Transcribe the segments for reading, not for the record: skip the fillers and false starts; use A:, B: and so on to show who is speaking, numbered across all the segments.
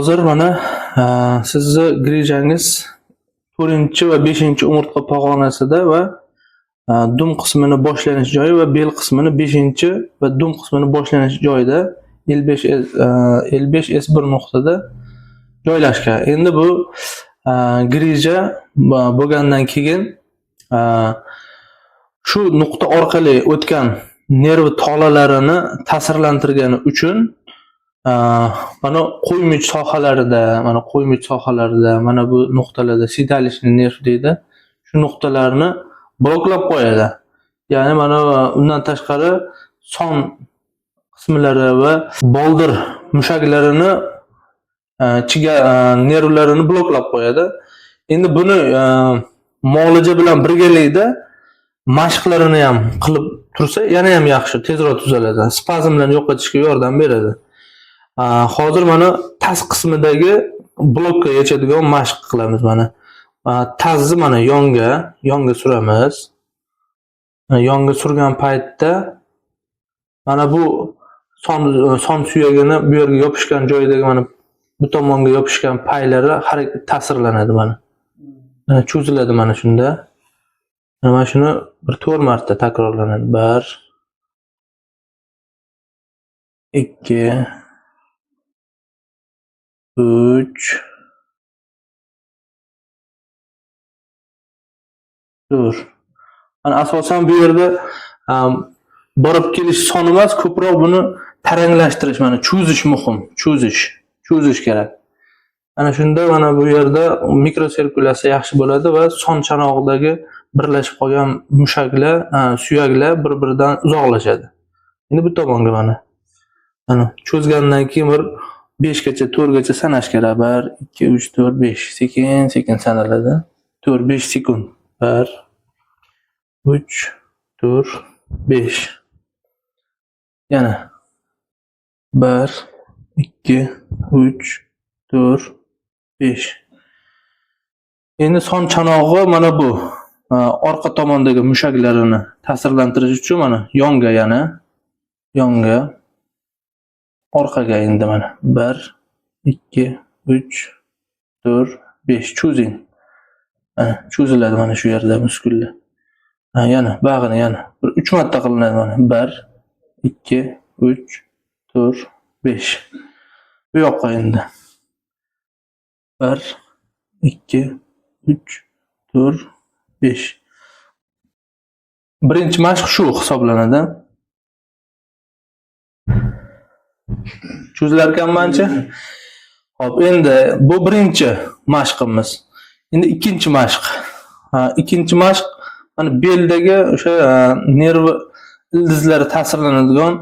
A: Hozir mana sizni grejangiz 4 va 5 umurtqa pog'onasida va dum qismini boshlanish joyi va bel qismini 5 va dum qismini boshlanish joyida L5S1 nuqtada joylashgan. Endi bu greja bo'lgandan keyin shu nuqta orqali o'tgan nerv tolalarini ta'sirlantirgani uchun mana qo'ymich sohalarida mana bu nuqtalarda sidalishni nerv deydi. Shu nuqtalarni bloklab qo'yadi. Ya'ni mana undan tashqari son qismlari va boldir mushaklarini nervlarini bloklab qo'yadi. Endi buni muolaja bilan birgalikda mashqlarini ham qilib tursa, yana ham yaxshi, tezroq tuzaladi. Spazmlarni yo'qotishga yordam beradi. Hozir mana taz qismidagi blokka yechadigan mashq qilamiz mana. Tazni mana yonga suramiz. Yonga surgan paytda mana bu son suyagini bu yerga yopishgan joyidagi mana bu tomonga yopishgan paylari ta'sirlanadi mana. Cho'ziladi mana shunda. Mana shuni bir 4 marta takrorlanadi. 1 2 3 4. Mana asosan bu yerda borib kelish soni emas, ko'proq buni taranglashtirish, mana cho'zish muhim. Cho'zish kerak. Ana shunda mana bu yerda mikrosirkulyatsiya yaxshi bo'ladi va son chanog'idagi birlashib qolgan mushaklar, suyaklar bir-biridan uzoqlashadi. Endi bu tomonga mana cho'zgandan keyin bir 5 gacha, 4 gacha sanash kerak. 1 2 3 4 5 sekin sanaladi. 4-5 sekund. 1 3 4 5. Yana 1 2 3 4 5. Endi son chanog'i mana bu orqa tomondagi mushaklarini ta'sirlantirish uchun mana yonga orqaga endi mana 1 2 3 4 5 cho'zing. Cho'ziladi mana shu yerda muskullar. Yana bag'ini yana 3 marta qilinadi mana. 1 2 3 4 5. Bu yoqqa endi 1 2 3 4 5. Birinchi mashq shu hisoblanadi. Cho'zilar ekanmanchi? Xo'p, endi bu birinchi mashqimiz. Endi ikkinchi mashq. Ikkinchi mashq mana beldagi o'sha nerv ildizlari ta'sirlanadigan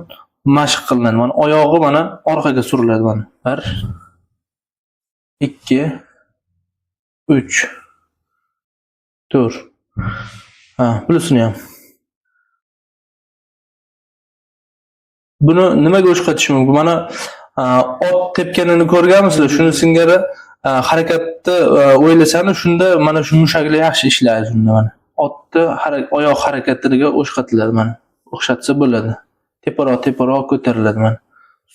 A: mashq qilinadi. Mana oyog'i mana orqaga suriladi mana. 1 2 3 4. Bunisini ham. Buni nimaga o'xshatish mumkin? Mana ot tepganini ko'rganmisizlar? Shuni singari harakatni o'ylasani, shunda mana shu mushaklar yaxshi ishlaydi shunda mana. Otni oyoq harakatiga o'xshatiladi mana. O'xshatsa bo'ladi. Teparoq ko'tariladi mana.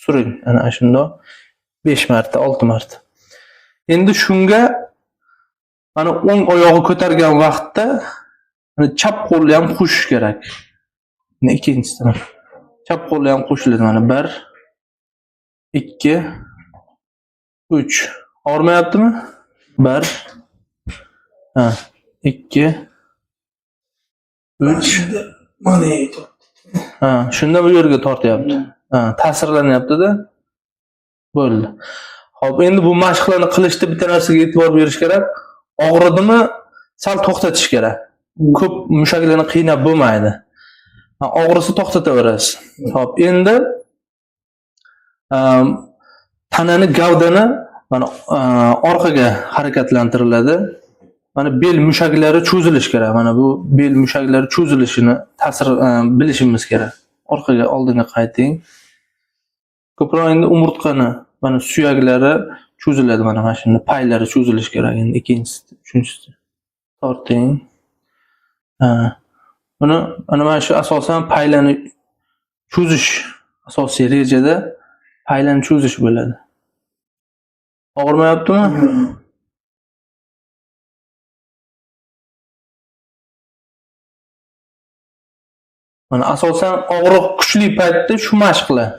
A: Suring, ana shundoq 5 marta, 6 marta. Endi shunga mana o'ng oyog'i ko'targan vaqtda mana chap qo'lni ham qo'shish kerak. Ikkinchisi. Chap qo'lni ham qo'shiladi mana. 1 2 3. Og'rimayaptimi? 1 2 3. Mana shunda bu yerga tortyapti. Ta'sirlanyapti-da. Bo'ldi. Xo'p, endi bu mashqlarni qilishda bitta narsaga e'tibor berish kerak. Og'ridimi? Sal to'xtatish kerak. Ko'p mushaklarni qiynab bo'lmaydi. Og'risi to'xtataverasiz. Xo'p, endi tanani gavdani mana orqaga harakatlantiriladi. Mana bel mushaklari cho'zilish kerak. Mana bu bel mushaklari cho'zilishini ta'sir bilishimiz kerak. Orqaga oldinga qayting. Ko'proq endi umurtqani mana suyaklari cho'ziladi mana shunda paylari cho'zilish kerak. Endi ikkinchisi, uchinchisi. Torting. Buni mana shu asosan paylani cho'zish asosiy rejada paylani cho'zish bo'ladi. Og'rimayaptimi? Mana asosan og'riq kuchli paytda shu mashqlar.